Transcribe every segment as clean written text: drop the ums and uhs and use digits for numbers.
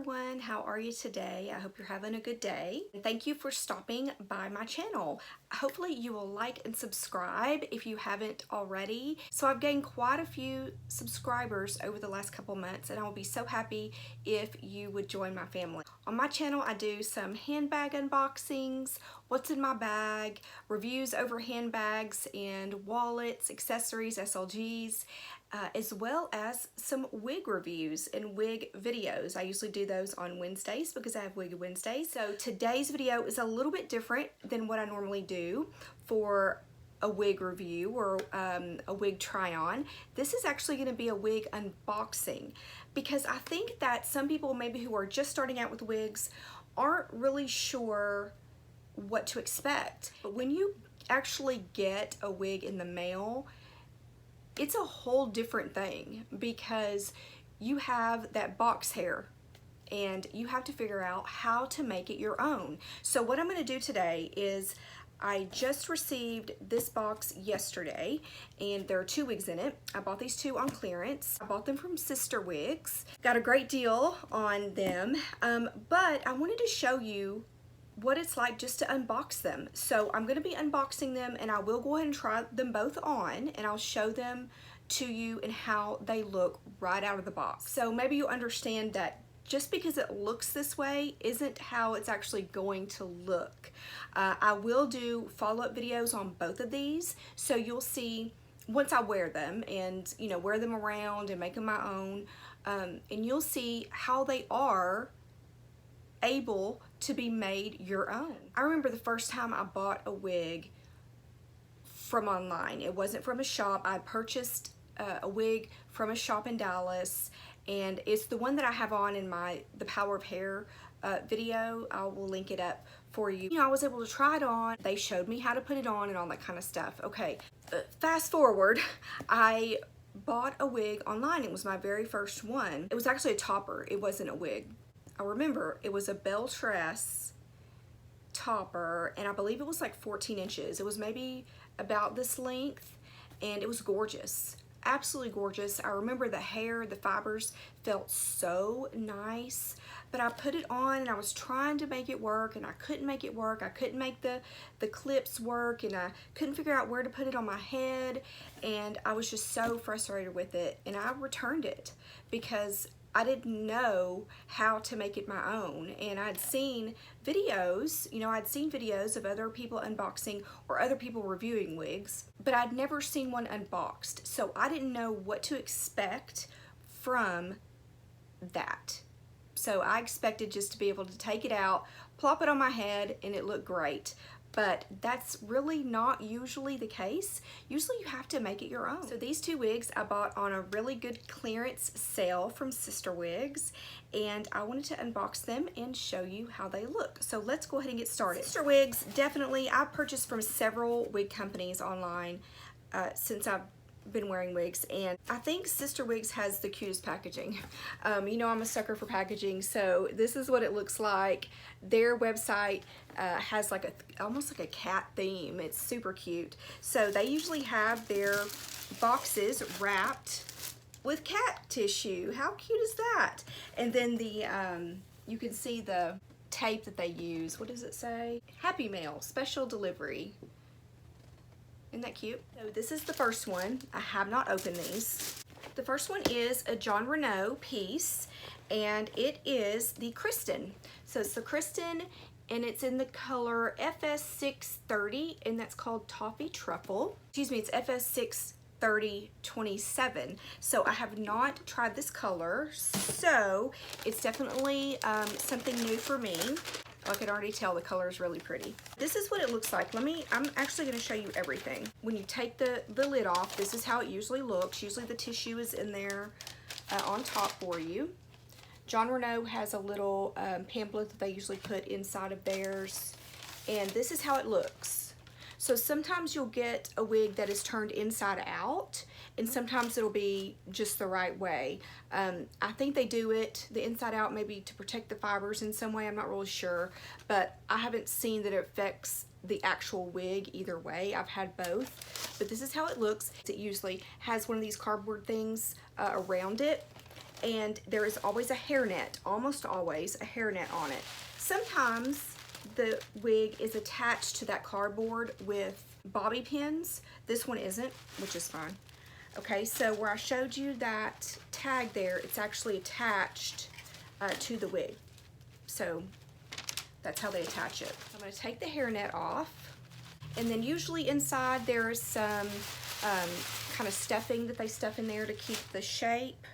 everyone, how are you today? I hope you're having a good day. And thank you for stopping by my channel. Hopefully you will like and subscribe if you haven't already. So I've gained quite a few subscribers over the last couple months, and I will be so happy if you would join my family. On my channel I do some handbag unboxings, what's in my bag, reviews over handbags and wallets, accessories, SLGs, as well as some wig reviews and wig videos. I usually do those on Wednesdays because I have Wig Wednesdays. So today's video is a little bit different than what I normally do for a wig review or a wig try on. This is actually going to be a wig unboxing because I think that some people maybe who are just starting out with wigs aren't really sure what to expect. But when you actually get a wig in the mail, it's a whole different thing because you have that box hair and you have to figure out how to make it your own. So what I'm going to do today is I just received this box yesterday and there are 2 wigs in it. I bought these 2 on clearance. I bought them from Sister Wigs. Got a great deal on them, but I wanted to show you what it's like just to unbox them. So I'm going to be unboxing them and I will go ahead and try them both on and I'll show them to you and how they look right out of the box. So maybe you understand that just because it looks this way isn't how it's actually going to look. I will do follow-up videos on both of these, so you'll see once I wear them and wear them around and make them my own, and you'll see how they are able to be made your own. I remember the first time I bought a wig from online. It wasn't from a shop. I purchased a wig from a shop in Dallas, and it's the one that I have on in the Power of Hair video. I will link it up for you. I was able to try it on. They showed me how to put it on and all that kind of stuff. Okay, fast forward, I bought a wig online. It was my very first one. It was actually a topper. It wasn't a wig. I remember it was a bell tress topper, and I believe it was like 14 inches. It was maybe about this length, and it was gorgeous. Absolutely gorgeous. I remember the hair, the fibers felt so nice, but I put it on and I was trying to make it work and I couldn't make it work. I couldn't make the clips work and I couldn't figure out where to put it on my head, and I was just so frustrated with it, and I returned it because I didn't know how to make it my own. And I'd seen videos, I'd seen videos of other people unboxing or other people reviewing wigs, but I'd never seen one unboxed. So I didn't know what to expect from that. So I expected just to be able to take it out, plop it on my head, and it looked great. But that's really not usually the case. Usually you have to make it your own. So these 2 wigs I bought on a really good clearance sale from Sister Wigs, and I wanted to unbox them and show you how they look. So let's go ahead and get started. Sister Wigs, definitely, I've purchased from several wig companies online since I've been wearing wigs, and I think Sister Wigs has the cutest packaging. I'm a sucker for packaging, so this is what it looks like. Their website has like almost like a cat theme. It's super cute. So they usually have their boxes wrapped with cat tissue. How cute is that? And then the you can see the tape that they use. What does it say? Happy Mail, special delivery. Isn't that cute? So this is the first one. I have not opened these. The first one is a Jon Renau piece, and it is the Kristen. So it's the Kristen, and it's in the color FS630, and that's called Toffee Truffle. Excuse me, it's FS630-27. So I have not tried this color, so it's definitely something new for me. I can already tell the color is really pretty. This is what it looks like. I'm actually going to show you everything. When you take the lid off, this is how it usually looks. Usually the tissue is in there on top for you. Jon Renau has a little pamphlet that they usually put inside of theirs, and this is how it looks. So sometimes you'll get a wig that is turned inside out, and sometimes it'll be just the right way. I think they do it the inside out maybe to protect the fibers in some way. I'm not really sure, but I haven't seen that it affects the actual wig either way. I've had both, but this is how it looks. It usually has one of these cardboard things around it, and there is always a hairnet, almost always a hairnet on it. Sometimes the wig is attached to that cardboard with bobby pins. This one isn't, which is fine. Okay, so where I showed you that tag there, it's actually attached to the wig. So that's how they attach it. I'm going to take the hairnet off, and then usually inside there is some kind of stuffing that they stuff in there to keep the shape.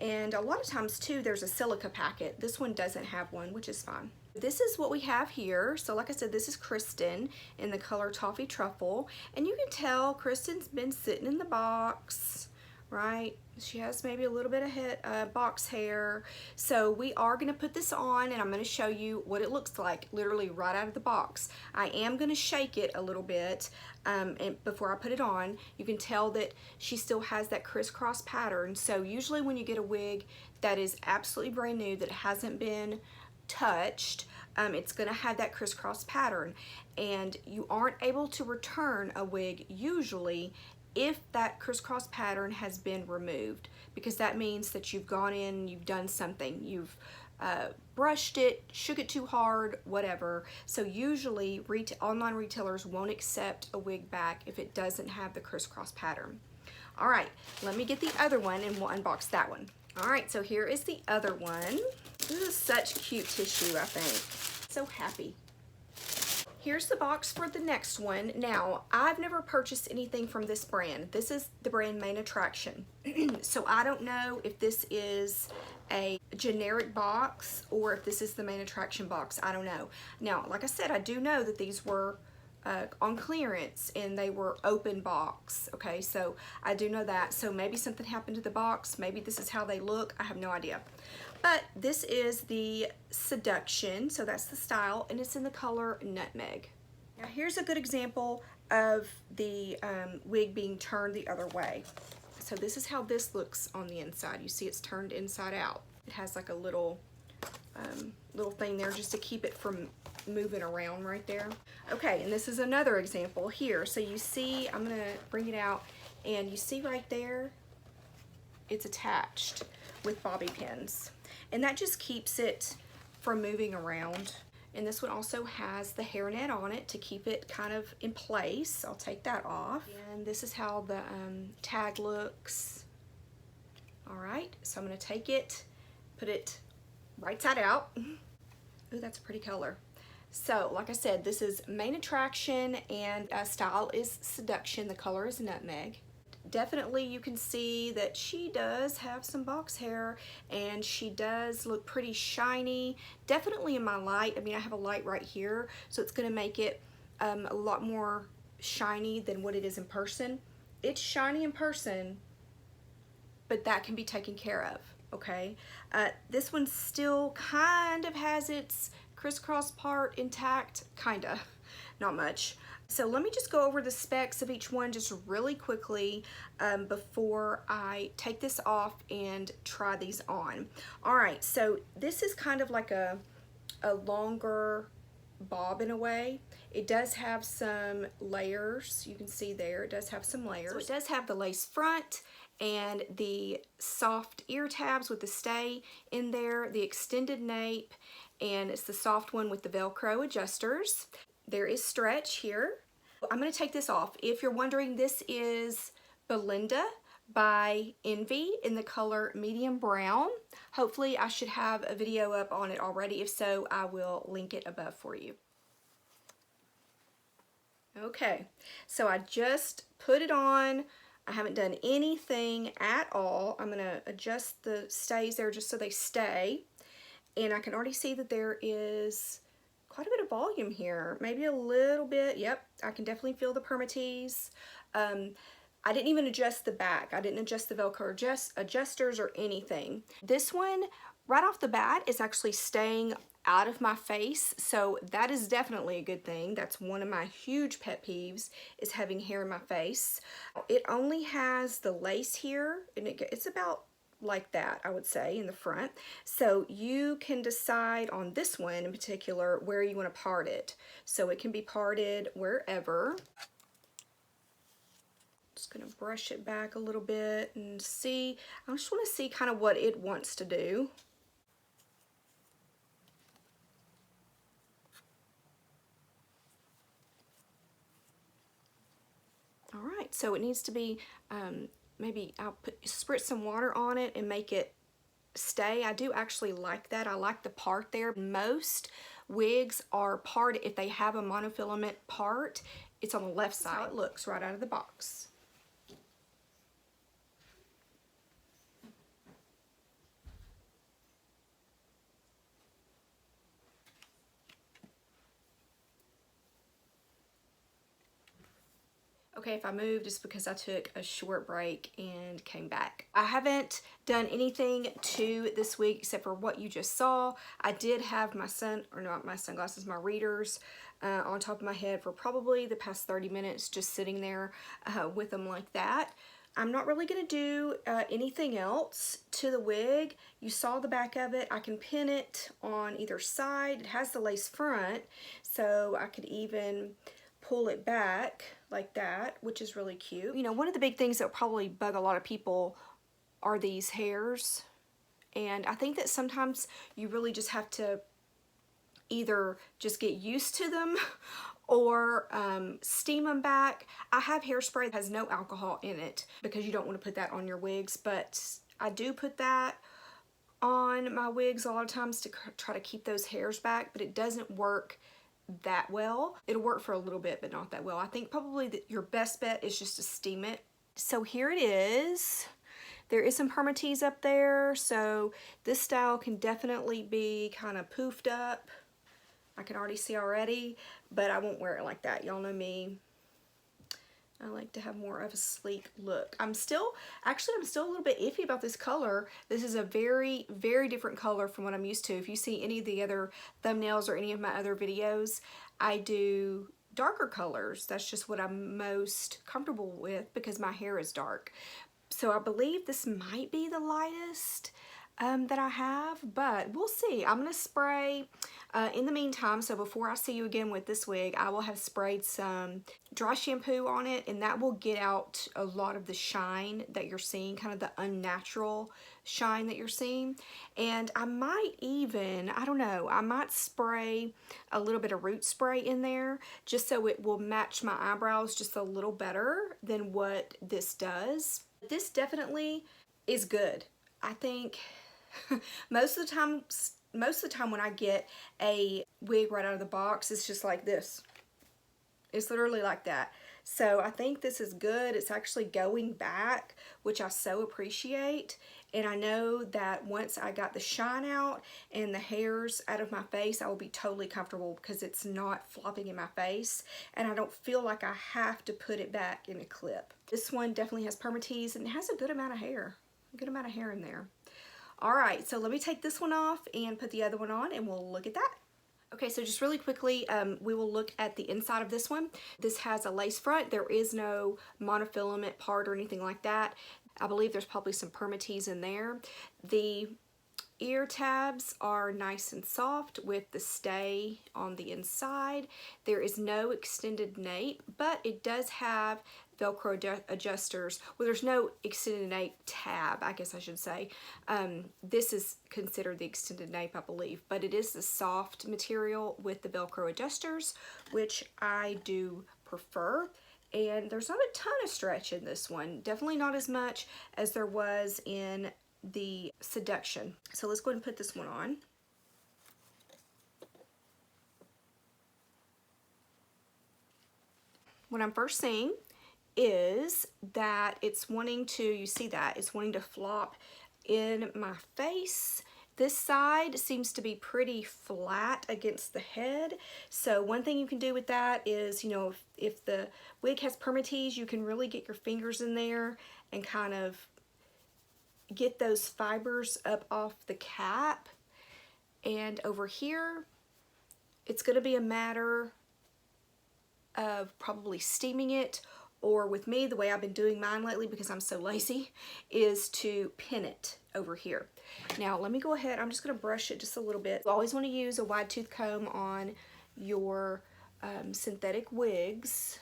And a lot of times too, there's a silica packet. This one doesn't have one, which is fine. This is what we have here. So like I said, this is Kristen in the color Toffee Truffle. And you can tell Kristen's been sitting in the box, right? She has maybe a little bit of box hair. So we are gonna put this on, and I'm gonna show you what it looks like literally right out of the box. I am gonna shake it a little bit and before I put it on. You can tell that she still has that crisscross pattern. So usually when you get a wig that is absolutely brand new, that hasn't been touched, it's gonna have that crisscross pattern, and you aren't able to return a wig usually if that crisscross pattern has been removed, because that means that you've gone in, you've done something, you've brushed it, shook it too hard, whatever. So usually online retailers won't accept a wig back if it doesn't have the crisscross pattern. All right, let me get the other one and we'll unbox that one. All right, so here is the other one. This is such cute tissue, I think. So happy. Here's the box for the next one. Now, I've never purchased anything from this brand. This is the brand Main Attraction. So I don't know if this is a generic box or if this is the Main Attraction box. I don't know. Now, like I said, I do know that these were on clearance and they were open box. Okay, so I do know that. So maybe something happened to the box. Maybe this is how they look. I have no idea. But this is the Seduction, so that's the style, and it's in the color Nutmeg. Now here's a good example of the wig being turned the other way. So this is how this looks on the inside. You see it's turned inside out. It has like a little thing there just to keep it from moving around right there. Okay, and this is another example here. So you see, I'm gonna bring it out, and you see right there, it's attached with bobby pins. And that just keeps it from moving around. And this one also has the hairnet on it to keep it kind of in place. I'll take that off. And this is how the tag looks. All right, so I'm gonna take it, put it right side out. Ooh, that's a pretty color. So, like I said, this is Main Attraction, and style is Seduction. The color is Nutmeg. Definitely you can see that she does have some box hair, and she does look pretty shiny. Definitely in my light, I mean, I have a light right here, so it's gonna make it a lot more shiny than what it is in person. It's shiny in person, but that can be taken care of, okay? This one still kind of has its crisscross part intact, kinda, not much. So let me just go over the specs of each one just really quickly before I take this off and try these on. All right, so this is kind of like a longer bob in a way. It does have some layers. You can see there, it does have some layers. So it does have the lace front and the soft ear tabs with the stay in there, the extended nape, and it's the soft one with the Velcro adjusters. There is stretch here. I'm going to take this off. If you're wondering, this is Belinda by Envy in the color medium brown. Hopefully I should have a video up on it already. If so, I will link it above for you. Okay, so I just put it on. I haven't done anything at all. I'm going to adjust the stays there just so they stay. And I can already see that there is quite a bit of volume here, maybe a little bit. Yep, I can definitely feel the permatease. I didn't even adjust the back. I didn't adjust the Velcro adjusters or anything. This one, right off the bat, is actually staying out of my face, so that is definitely a good thing. That's one of my huge pet peeves, is having hair in my face. It only has the lace here, and it's about like that, I would say, in the front. So you can decide on this one in particular where you want to part it. So it can be parted wherever. Just gonna brush it back a little bit and see. I just want to see kind of what it wants to do. All right, so it needs to be, maybe I'll spritz some water on it and make it stay. I do actually like that. I like the part there. Most wigs are part, if they have a monofilament part, it's on the left side. That's how it looks right out of the box. Okay, if I moved, it's because I took a short break and came back. I haven't done anything to this wig except for what you just saw. I did have my sunglasses, my readers on top of my head for probably the past 30 minutes, just sitting there with them like that. I'm not really gonna do anything else to the wig. You saw the back of it. I can pin it on either side. It has the lace front, so I could even pull it back like that, which is really cute. You know, one of the big things that probably bug a lot of people are these hairs. And I think that sometimes you really just have to either just get used to them or steam them back. I have hairspray that has no alcohol in it because you don't want to put that on your wigs, but I do put that on my wigs a lot of times to try to keep those hairs back, but it doesn't work that well. It'll work for a little bit, but not that well. I think probably your best bet is just to steam it. So here it is. There is some permatease up there, so this style can definitely be kind of poofed up. I can already see already, but I won't wear it like that. Y'all know me. I like to have more of a sleek look. I'm still a little bit iffy about this color. This is a very, very different color from what I'm used to. If you see any of the other thumbnails or any of my other videos, I do darker colors. That's just what I'm most comfortable with because my hair is dark. So I believe this might be the lightest that I have, but we'll see. I'm gonna spray in the meantime. So before I see you again with this wig, I will have sprayed some dry shampoo on it, and that will get out a lot of the shine that you're seeing, kind of the unnatural shine that you're seeing. And I might even, I don't know, I might spray a little bit of root spray in there just so it will match my eyebrows just a little better than what this does. This definitely is good. I think most of the time when I get a wig right out of the box, it's just like this. It's literally like that. So I think this is good. It's actually going back, which I so appreciate. And I know that once I got the shine out and the hairs out of my face, I will be totally comfortable because it's not flopping in my face. And I don't feel like I have to put it back in a clip. This one definitely has permatease and it has a good amount of hair. A good amount of hair in there. All right, so let me take this one off and put the other one on and we'll look at that. Okay, so just really quickly, we will look at the inside of this one. This has a lace front. There is no monofilament part or anything like that. I believe there's probably some permatease in there. The ear tabs are nice and soft with the stay on the inside. There is no extended nape, but it does have Velcro adjusters. Well, there's no extended nape tab, I guess I should say. This is considered the extended nape, I believe, but it is the soft material with the Velcro adjusters, which I do prefer. And there's not a ton of stretch in this one. Definitely not as much as there was in the Seduction. So let's go ahead and put this one on. What I'm first seeing is that it's wanting to, you see that, it's wanting to flop in my face. This side seems to be pretty flat against the head. So one thing you can do with that is, you know, if the wig has permatease, you can really get your fingers in there and kind of get those fibers up off the cap. And over here, it's going to be a matter of probably steaming it, or with me, the way I've been doing mine lately because I'm so lazy, is to pin it over here. Now let me go ahead, I'm just going to brush it just a little bit. You always want to use a wide tooth comb on your synthetic wigs.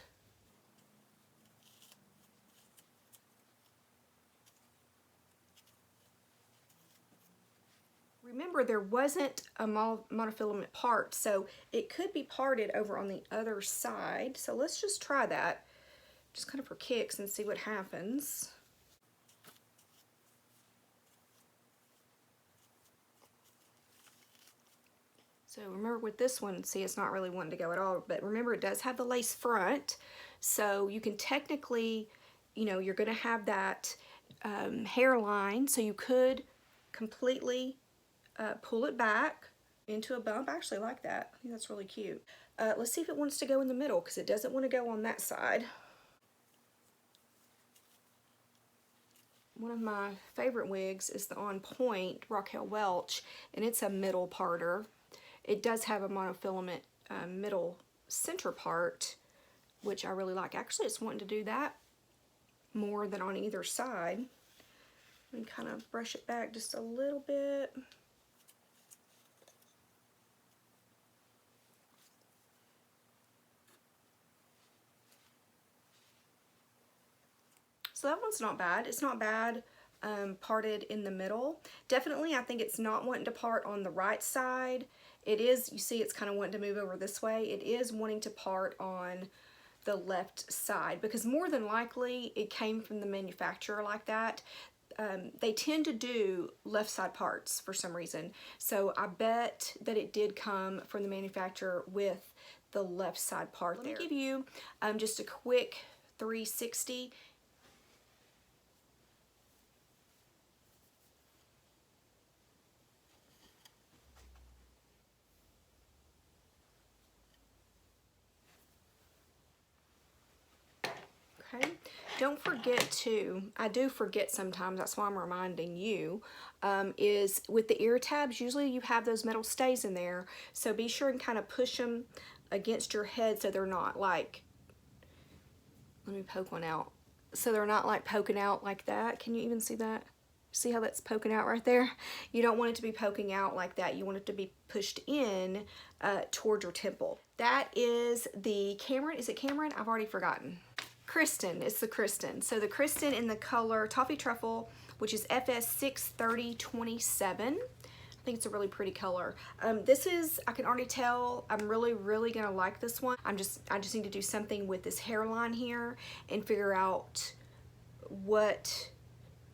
Remember, there wasn't a monofilament part, so it could be parted over on the other side. So let's just try that, just kind of for kicks, and see what happens. So remember with this one, see, it's not really wanting to go at all, but remember it does have the lace front, so you can technically, you know, you're going to have that hairline, so you could completely pull it back into a bump. I actually like that. I think that's really cute. Let's see if it wants to go in the middle, because it doesn't want to go on that side. One of my favorite wigs is the On Point Raquel Welch, and it's a middle parter. It does have a monofilament middle center part, which I really like. Actually, it's wanting to do that more than on either side. And kind of brush it back just a little bit. So that one's not bad. It's not bad parted in the middle. Definitely, I think it's not wanting to part on the right side. It is, you see, it's kind of wanting to move over this way. It is wanting to part on the left side, because more than likely it came from the manufacturer like that. They tend to do left side parts for some reason. So I bet that it did come from the manufacturer with the left side part there. Let me give you just a quick 360. Okay. Don't forget to, I do forget sometimes, that's why I'm reminding you, is with the ear tabs, usually you have those metal stays in there, so be sure and kind of push them against your head so they're not like, let me poke one out, so they're not like poking out like that. Can you even see that? See how that's poking out right there? You don't want it to be poking out like that. You want it to be pushed in toward your temple. That is the Cameron, is it Cameron? I've already forgotten. Kristen, it's the Kristen. So the Kristen in the color Toffee Truffle, which is FS 63027. I think it's a really pretty color. This is, I can already tell, I'm really gonna like this one. I just need to do something with this hairline here and figure out what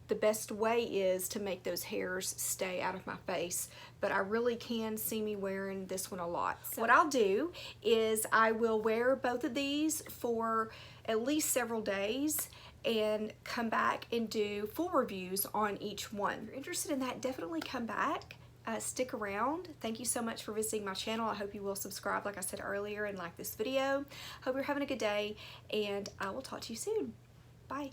the best way is to make those hairs stay out of my face, but I really can see me wearing this one a lot. So what I'll do is I will wear both of these for at least several days and come back and do full reviews on each one. If you're interested in that, definitely come back. Stick around. Thank you so much for visiting my channel. I hope you will subscribe like I said earlier and like this video. Hope you're having a good day, and I will talk to you soon. Bye.